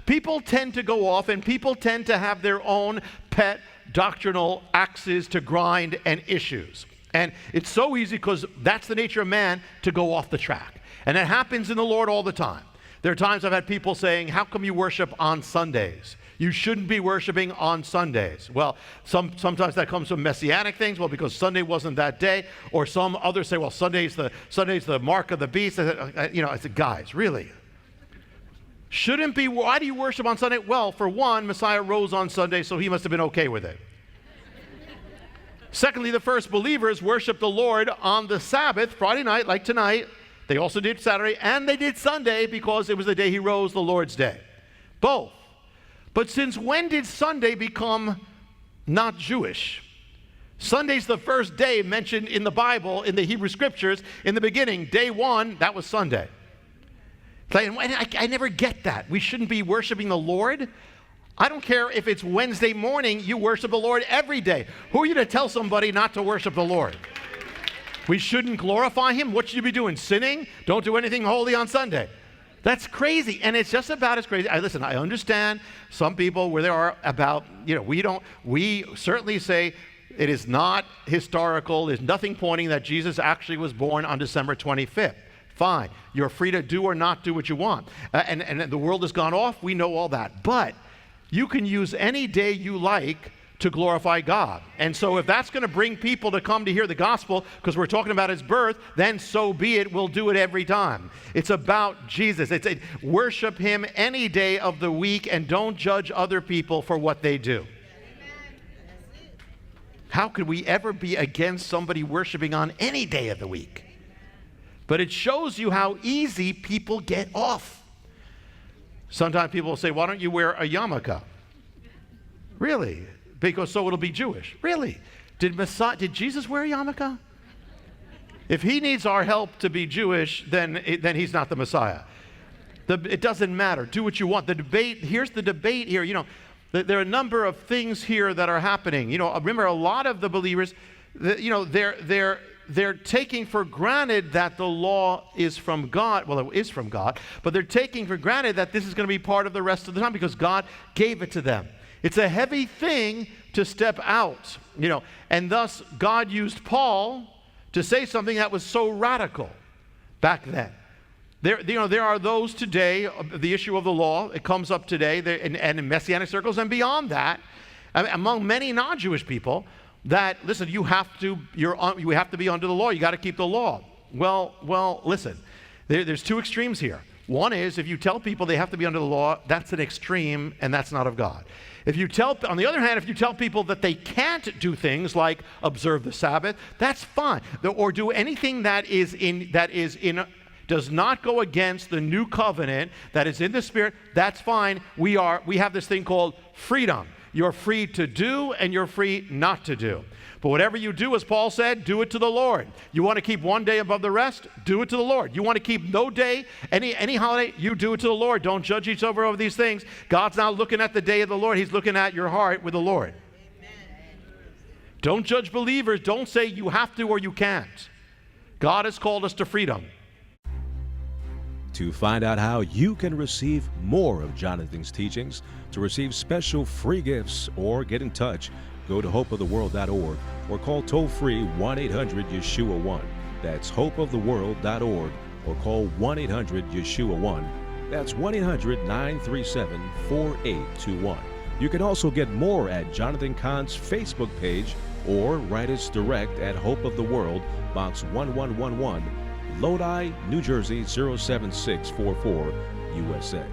People tend to go off, and people tend to have their own pet doctrinal axes to grind and issues. And it's so easy because that's the nature of man to go off the track. And it happens in the Lord all the time. There are times I've had people saying, how come you worship on Sundays? You shouldn't be worshiping on Sundays. Well, sometimes that comes from messianic things. Well, because Sunday wasn't that day. Or some others say, well, Sunday's the mark of the beast. I said, guys, really? Shouldn't be. Why do you worship on Sunday? Well, for one, Messiah rose on Sunday, so he must have been okay with it. Secondly, the first believers worshiped the Lord on the Sabbath, Friday night, like tonight. They also did Saturday, and they did Sunday because it was the day he rose, the Lord's day. Both. But since when did Sunday become not Jewish? Sunday's the first day mentioned in the Bible, in the Hebrew Scriptures. In the beginning, day one, that was Sunday. I never get that. We shouldn't be worshiping the Lord. I don't care if it's Wednesday morning, you worship the Lord every day. Who are you to tell somebody not to worship the Lord? We shouldn't glorify him. What should you be doing? Sinning? Don't do anything holy on Sunday. That's crazy, and it's just about as crazy. Listen, I understand some people where there are about, we certainly say it is not historical. There's nothing pointing that Jesus actually was born on December 25th. Fine. You're free to do or not do what you want. And the world has gone off. We know all that. But you can use any day you like to glorify God. And so if that's going to bring people to come to hear the gospel because we're talking about his birth, then so be it. We'll do it every time. It's about Jesus. Worship him any day of the week and don't judge other people for what they do. How could we ever be against somebody worshiping on any day of the week? But it shows you how easy people get off. Sometimes people will say, why don't you wear a yarmulke? Really? Because so it'll be Jewish. Really? Did Jesus wear a yarmulke? If he needs our help to be Jewish, then he's not the Messiah. It doesn't matter. Do what you want. Here's the debate here. There are a number of things here that are happening. Remember, a lot of the believers, they're taking for granted that the law is from God. Well, it is from God, but they're taking for granted that this is going to be part of the rest of the time because God gave it to them. It's a heavy thing to step out, and thus God used Paul to say something that was so radical back then. There are those today, the issue of the law, it comes up today, and in Messianic circles and beyond that, among many non-Jewish people, that, listen, you have to be under the law. You got to keep the law. Well, listen, there's two extremes here. One is if you tell people they have to be under the law, that's an extreme, and that's not of God. On the other hand, if you tell people that they can't do things like observe the Sabbath, that's fine. Or do anything does not go against the new covenant that is in the Spirit, that's fine. We have this thing called freedom. You're free to do and you're free not to do. But whatever you do, as Paul said, do it to the Lord. You want to keep one day above the rest? Do it to the Lord. You want to keep no day, any holiday? You do it to the Lord. Don't judge each other over these things. God's not looking at the day of the Lord. He's looking at your heart with the Lord. Amen. Don't judge believers. Don't say you have to or you can't. God has called us to freedom. To find out how you can receive more of Jonathan's teachings, to receive special free gifts, or get in touch, go to hopeoftheworld.org or call toll-free 1-800-YESHUA-1. That's hopeoftheworld.org or call 1-800-YESHUA-1. That's 1-800-937-4821. You can also get more at Jonathan Cahn's Facebook page or write us direct at Hope of the World, Box 1111, Lodi, New Jersey 07644, USA.